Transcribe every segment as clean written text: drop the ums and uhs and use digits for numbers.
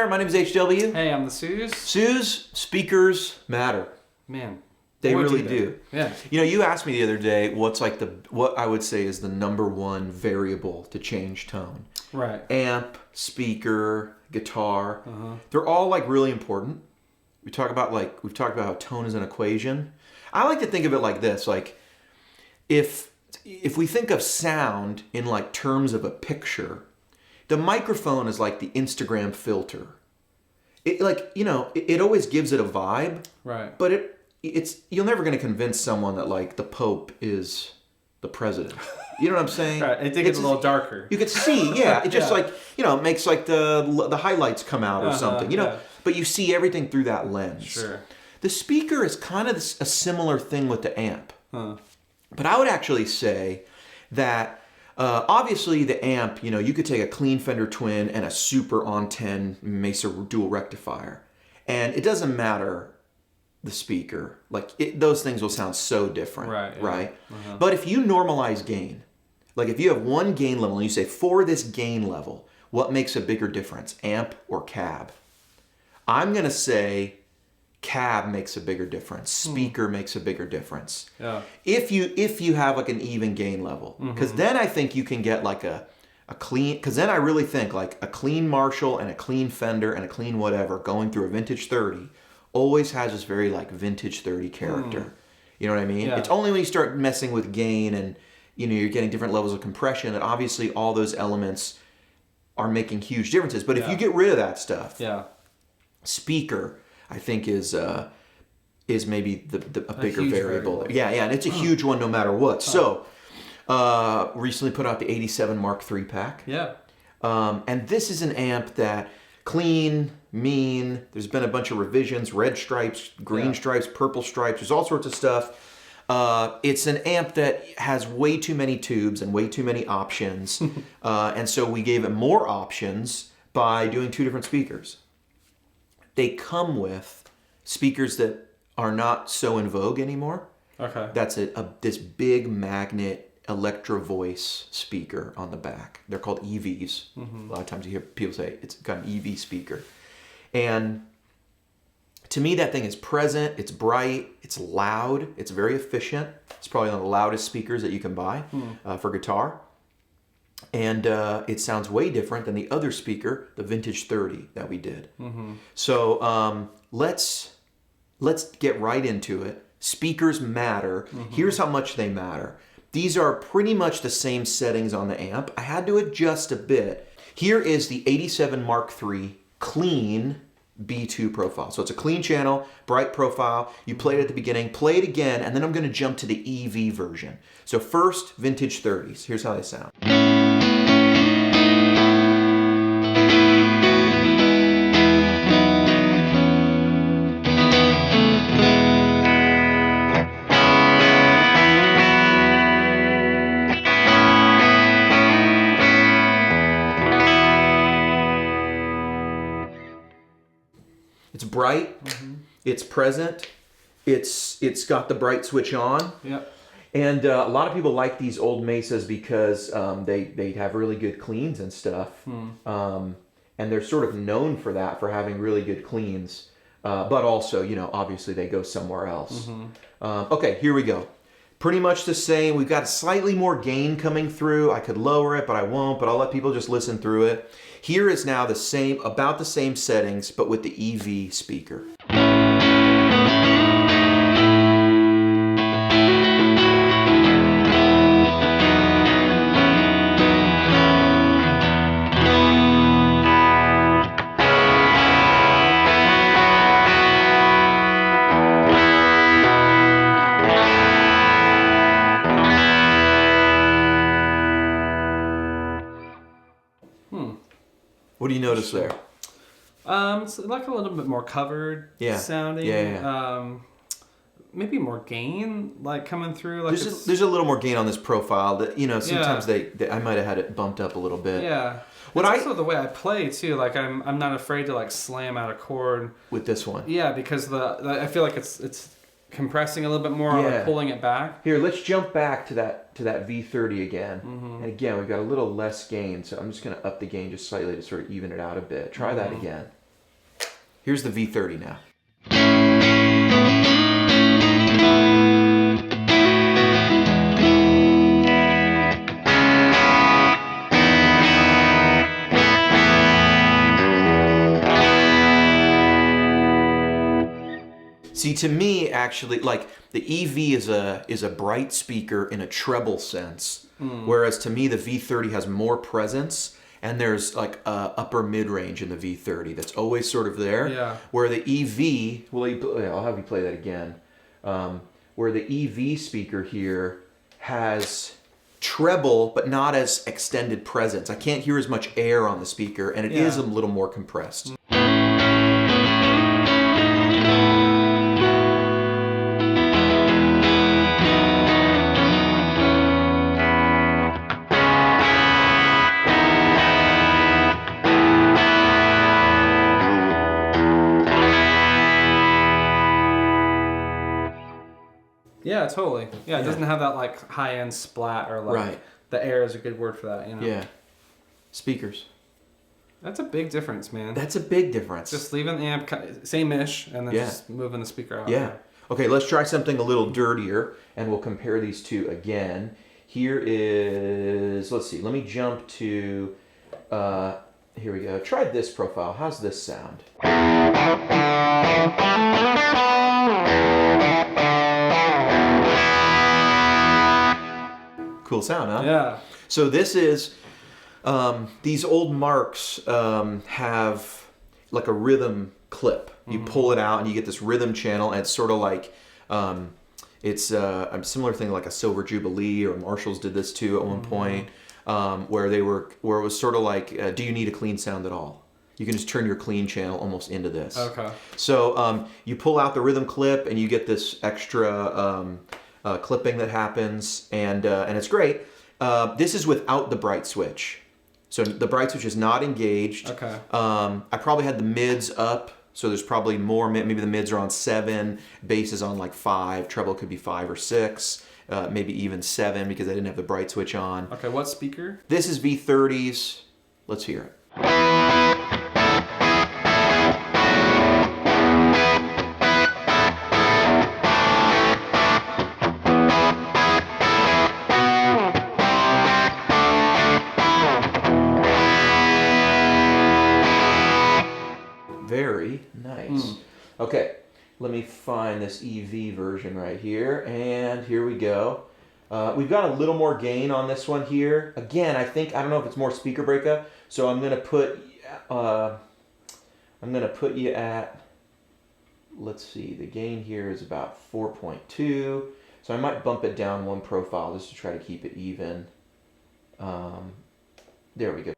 there, my name is HW. Hey, I'm the Sooze. Sooze, speakers matter. Man. They really do. Yeah. You know, you asked me the other day what I would say is the number one variable to change tone. Right. Amp, speaker, guitar. They're all like really important. We've talked about how tone is an equation. I like to think of it like this, like if we think of sound in like terms of a picture, the microphone is like the Instagram filter. It always gives it a vibe. Right. But you're never going to convince someone that like the Pope is the president. You know what I'm saying? Right. It gets a little darker. You could see, yeah. It just it makes like the highlights come out or something. Yeah. But you see everything through that lens. Sure. The speaker is kind of a similar thing with the amp. Huh. But I would actually say that obviously the amp, you could take a clean Fender Twin and a super on 10 Mesa dual rectifier. And it doesn't matter the speaker. Those things will sound so different. Right. Yeah. Right? But if you normalize gain, like if you have one gain level and you say for this gain level, what makes a bigger difference, amp or cab? I'm going to say cab makes a bigger difference. Speaker makes a bigger difference. Yeah. If you have like an even gain level, because then I think you can get like a clean. Because then I really think like a clean Marshall and a clean Fender and a clean whatever going through a vintage 30 always has this very like vintage 30 character. You know what I mean? Yeah. It's only when you start messing with gain and you're getting different levels of compression that obviously all those elements are making huge differences. But if you get rid of that stuff, speaker, I think is maybe a bigger variable. Yeah, and it's a huge one no matter what. So, recently put out the 87 Mark III pack. Yeah. And this is an amp that clean, mean, there's been a bunch of revisions, red stripes, green stripes, purple stripes, there's all sorts of stuff. It's an amp that has way too many tubes and way too many options. And so we gave it more options by doing two different speakers. They come with speakers that are not so in vogue anymore. Okay. That's this big magnet Electro Voice speaker on the back. They're called EVs. A lot of times you hear people say it's got an EV speaker. And to me, that thing is present, it's bright, it's loud, it's very efficient. It's probably one of the loudest speakers that you can buy for guitar. And it sounds way different than the other speaker, the Vintage 30 that we did. So let's get right into it. Speakers matter. Here's how much they matter. These are pretty much the same settings on the amp. I had to adjust a bit. Here is the 87 Mark III clean B2 profile. So it's a clean channel, bright profile. You play it at the beginning, play it again, and then I'm going to jump to the EV version. So first, Vintage 30s. Here's how they sound. It's bright, it's present, it's got the bright switch on. Yep. And a lot of people like these old Mesas because they have really good cleans and stuff. And they're sort of known for that, for having really good cleans. But also, obviously they go somewhere else. Okay, here we go. Pretty much the same. We've got slightly more gain coming through. I could lower it, but I won't. But I'll let people just listen through it. Here is now about the same settings, but with the EV speaker. What do you notice there? It's like a little bit more covered sounding. Yeah. Maybe more gain, like coming through. Like there's a little more gain on this profile. That sometimes I might have had it bumped up a little bit. Yeah. It's also the way I play too. Like I'm not afraid to like slam out a chord with this one. Yeah, because I feel like it's compressing a little bit more, or like pulling it back. Here, let's jump back to that V30 again. And again, we've got a little less gain, so I'm just going to up the gain just slightly to sort of even it out a bit. Try that again. Here's the V30 now. See, to me, actually, like the EV is a bright speaker in a treble sense, whereas to me the V30 has more presence, and there's like a upper mid range in the V30 that's always sort of there. Yeah. Where the EV, I'll have you play that again. Where the EV speaker here has treble, but not as extended presence. I can't hear as much air on the speaker, and it is a little more compressed. Yeah, totally. Yeah, it doesn't have that like high-end splat or like the air is a good word for that, you know. Yeah. Speakers. That's a big difference, man. That's a big difference. Just leaving the amp same-ish and then just moving the speaker out. Yeah. Okay, let's try something a little dirtier and we'll compare these two again. Here is, let's see, let me jump to, here we go. Try this profile. How's this sound? Cool sound, huh? Yeah. So this is, these old Marks have like a rhythm clip. You pull it out and you get this rhythm channel, and it's sort of like, it's a similar thing like a Silver Jubilee or Marshalls did this too at one point, where it was sort of like, do you need a clean sound at all? You can just turn your clean channel almost into this. Okay. So you pull out the rhythm clip and you get this extra clipping that happens, and it's great. This is without the bright switch. So the bright switch is not engaged. Okay. I probably had the mids up, so there's probably more. Maybe the mids are on 7, bass is on like 5, treble could be 5 or 6, maybe even 7 because I didn't have the bright switch on. Okay, what speaker? This is V30s. Let's hear it. Very nice. Okay, let me find this EV version right here, and here we go. We've got a little more gain on this one here. Again, I don't know if it's more speaker breakup, so I'm gonna put you at, let's see, the gain here is about 4.2, so I might bump it down one profile just to try to keep it even. There we go.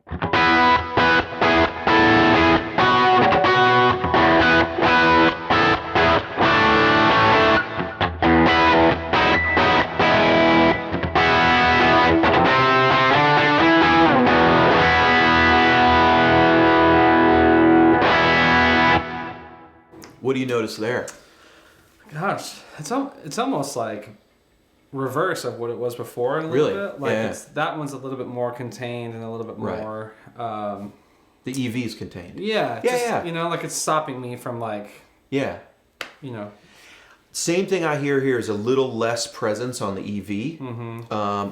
What do you notice there? Gosh, it's almost like reverse of what it was before in a little bit. Like that one's a little bit more contained and a little bit more. The EV is contained. Yeah. You know, like it's stopping me from like. Yeah. You know. Same thing I hear here is a little less presence on the EV,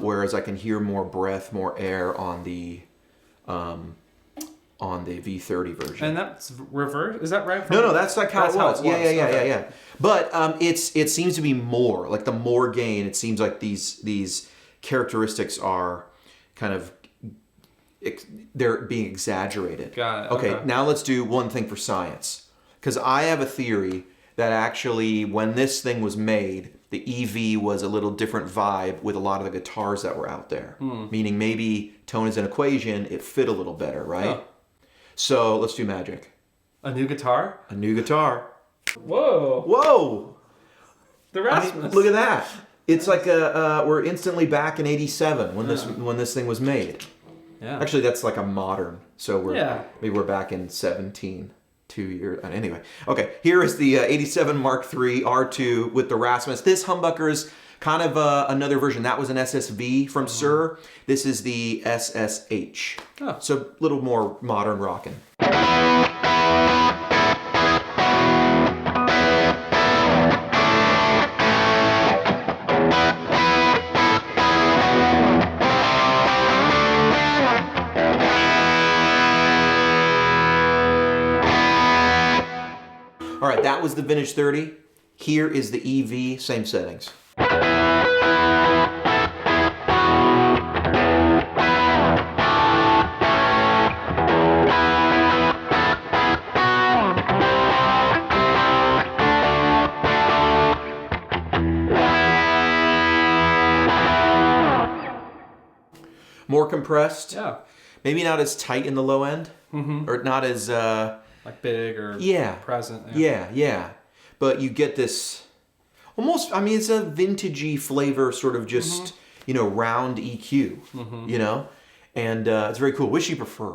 whereas I can hear more breath, more air on the V30 version. And that's reverse? Is that right? No, that's like how it was. Yeah. But it seems to be more, like the more gain, it seems like these characteristics are kind of, they're being exaggerated. Got it. Okay, now let's do one thing for science. Because I have a theory that actually when this thing was made, the EV was a little different vibe with a lot of the guitars that were out there. Meaning maybe tone is an equation, it fit a little better, right? Oh. So let's do magic. A new guitar? A new guitar. Whoa! The Rasmus. I mean, look at that. It's like we're instantly back in '87 when this thing was made. Yeah. Actually, that's like a modern. So maybe we're back in 17, 2 years. Anyway, okay. Here is the '87 Mark III R2 with the Rasmus. This humbucker is kind of another version. That was an SSV from Sir. This is the SSH. Oh. So a little more modern rockin'. that was the Vintage 30. Here is the EV, same settings. More compressed. Yeah. Maybe not as tight in the low end. Or not as... like big or present. Yeah. But you get this almost, I mean, it's a vintagey flavor, sort of just, round EQ, And it's very cool. Which do you prefer?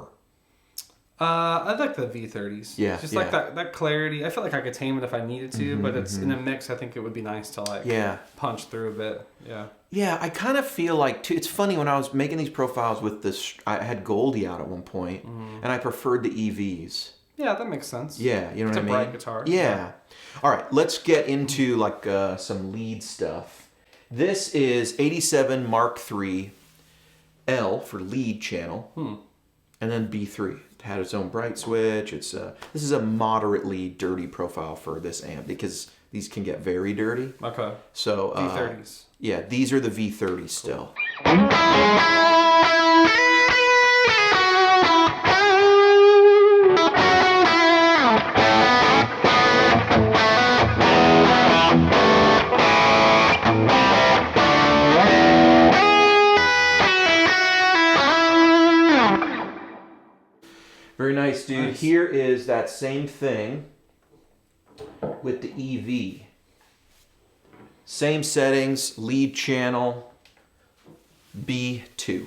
I like the V30s. Yeah. Just like that clarity. I feel like I could tame it if I needed to, but it's in a mix. I think it would be nice to punch through a bit. Yeah. Yeah, I kind of feel like, too, it's funny when I was making these profiles with this, I had Goldie out at one point, and I preferred the EVs. Yeah, that makes sense. Yeah, you know what I mean? It's a bright guitar. Yeah. All right, let's get into like some lead stuff. This is 87 Mark III L for lead channel, and then B3. It had its own bright switch. It's this is a moderately dirty profile for this amp because these can get very dirty. Okay. So V30s. Yeah, these are the V30s still. Very nice, dude. Nice. Here is that same thing with the EV. Same settings, lead channel, B2.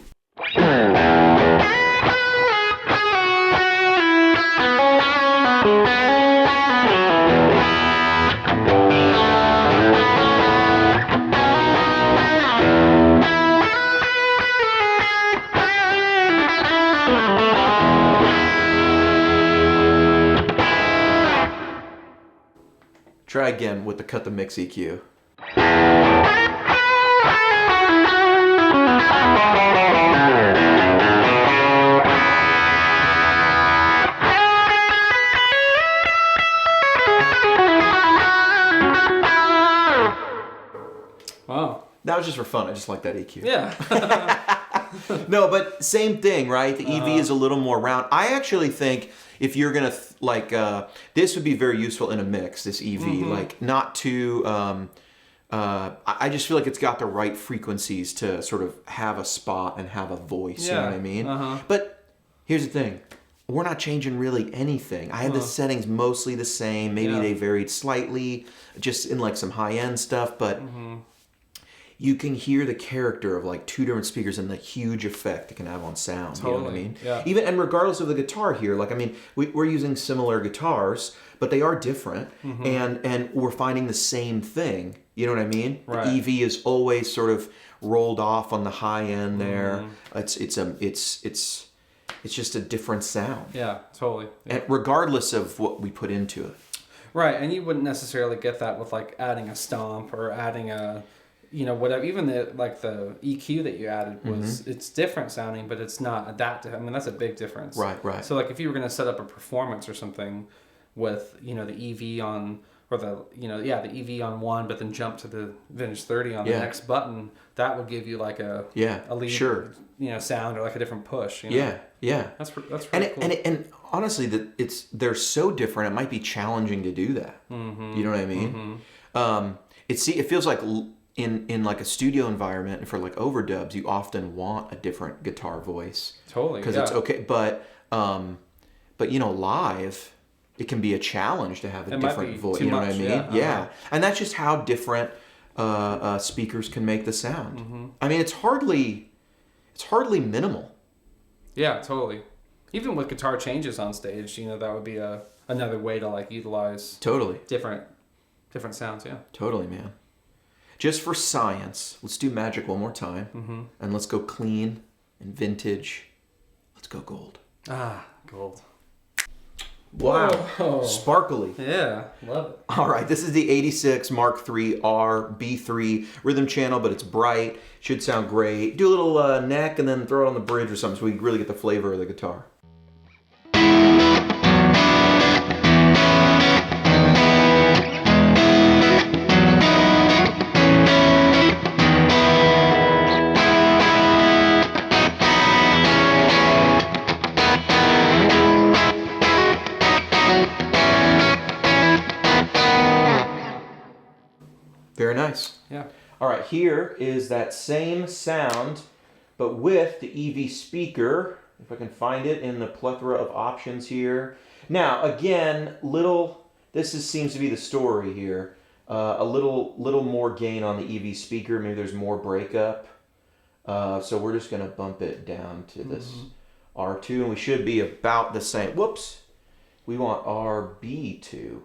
Try again with the cut the mix EQ. Wow. That was just for fun. I just like that EQ. Yeah. No, but same thing, right? The EV is a little more round. I actually think if you're gonna this would be very useful in a mix. This EV, like not too. I just feel like it's got the right frequencies to sort of have a spot and have a voice. You know what I mean? But here's the thing. We're not changing really anything. I had the settings mostly the same. Maybe they varied slightly, just in like some high-end stuff, but you can hear the character of like two different speakers and the huge effect it can have on sound. Totally. You know what I mean? Yeah. Even and regardless of the guitar here, like I mean, we're using similar guitars, but they are different, and we're finding the same thing. You know what I mean? Right. The EV is always sort of rolled off on the high end there. It's just a different sound. Yeah, totally. Yeah. And regardless of what we put into it. Right, and you wouldn't necessarily get that with like adding a stomp or adding a, whatever. Even the EQ that you added was it's different sounding, but it's not adaptive. I mean, that's a big difference. Right. So like if you were going to set up a performance or something with the EV on or the EV on one, but then jump to the Vintage 30 on the next button, that would give you like a lead sound or like a different push. Yeah. That's pretty cool. And honestly, they're so different. It might be challenging to do that. You know what I mean? It feels like in like a studio environment and for like overdubs, you often want a different guitar voice. Totally. Because it's okay, but live, it can be a challenge to have a different voice. You know what I mean? Yeah. And that's just how different speakers can make the sound. I mean, it's hardly minimal. Yeah, totally. Even with guitar changes on stage, that would be another way to like utilize different sounds. Yeah. Totally, man. Just for science, let's do Magic one more time, and let's go clean and vintage. Let's go gold. Gold. Wow. Whoa. Sparkly. Yeah, love it. All right, this is the 86 Mark III R B3 rhythm channel, but it's bright. Should sound great. Do a little neck and then throw it on the bridge or something so we really get the flavor of the guitar. Very nice. Yeah. All right, here is that same sound, but with the EV speaker. If I can find it in the plethora of options here. Now, again, seems to be the story here. A little more gain on the EV speaker. Maybe there's more breakup. So we're just going to bump it down to this R2, and we should be about the same. Whoops. We want RB2.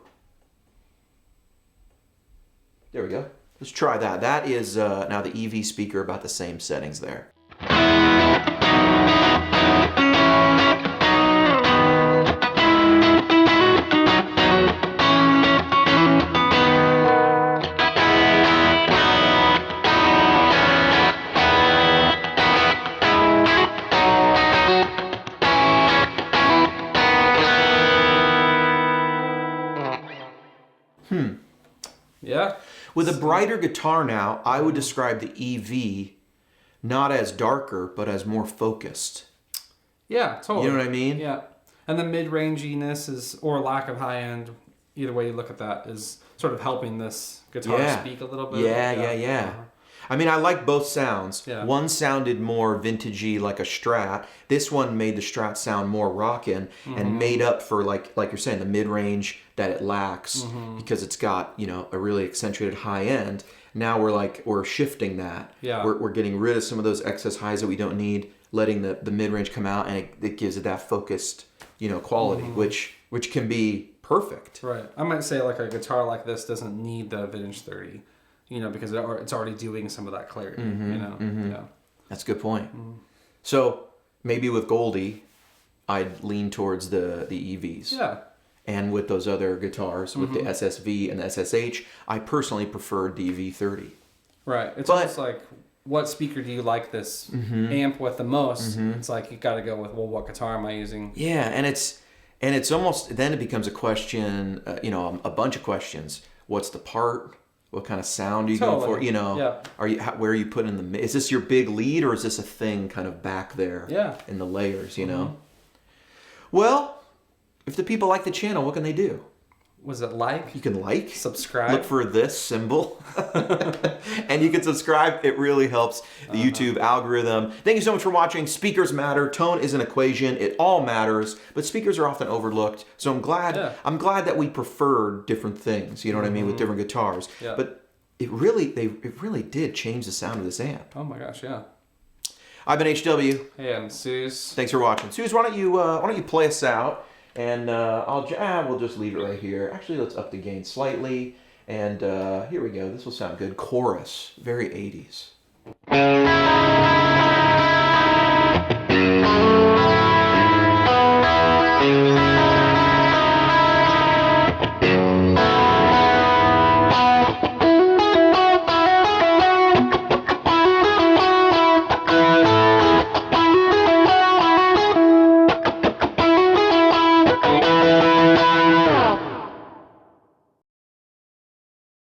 There we go. Let's try that. That is now the EV speaker, about the same settings there. Yeah. With a brighter guitar now, I would describe the EV not as darker, but as more focused. Yeah, totally. You know what I mean? Yeah. And the mid-ranginess is, or lack of high-end, either way you look at that, is sort of helping this guitar speak a little bit. Yeah. I mean, I like both sounds. Yeah. One sounded more vintagey, like a Strat. This one made the Strat sound more rockin' and made up for, like you're saying, the mid-range that it lacks because it's got, a really accentuated high end. Now we're shifting that. Yeah. We're getting rid of some of those excess highs that we don't need, letting the mid-range come out, and it gives it that focused, quality, which can be perfect. Right. I might say like a guitar like this doesn't need the vintage 30. Because it's already doing some of that clarity, Yeah. That's a good point. So maybe with Goldie, I'd lean towards the EVs. Yeah. And with those other guitars, with the SSV and the SSH, I personally preferred the V30. Right. It's almost like, what speaker do you like this amp with the most? It's like, you got to go with, well, what guitar am I using? Yeah, and it's almost, then it becomes a question, a bunch of questions. What's the part? What kind of sound are you going for? Where are you putting is this your big lead, or is this a thing kind of back there in the layers, Well, if the people like the channel, what can they do? Was it like? You can like. Subscribe. Look for this symbol. And you can subscribe. It really helps the YouTube algorithm. Thank you so much for watching. Speakers matter. Tone is an equation. It all matters. But speakers are often overlooked. So I'm glad that we preferred different things, you know what I mean, with different guitars. Yeah. But it really did change the sound of this amp. Oh my gosh, yeah. I've been HW. Hey, I'm Sooze. Thanks for watching. Sooze, why don't you play us out? And we'll just leave it right here. Actually, let's up the gain slightly. And here we go. This will sound good. Chorus. Very 80s.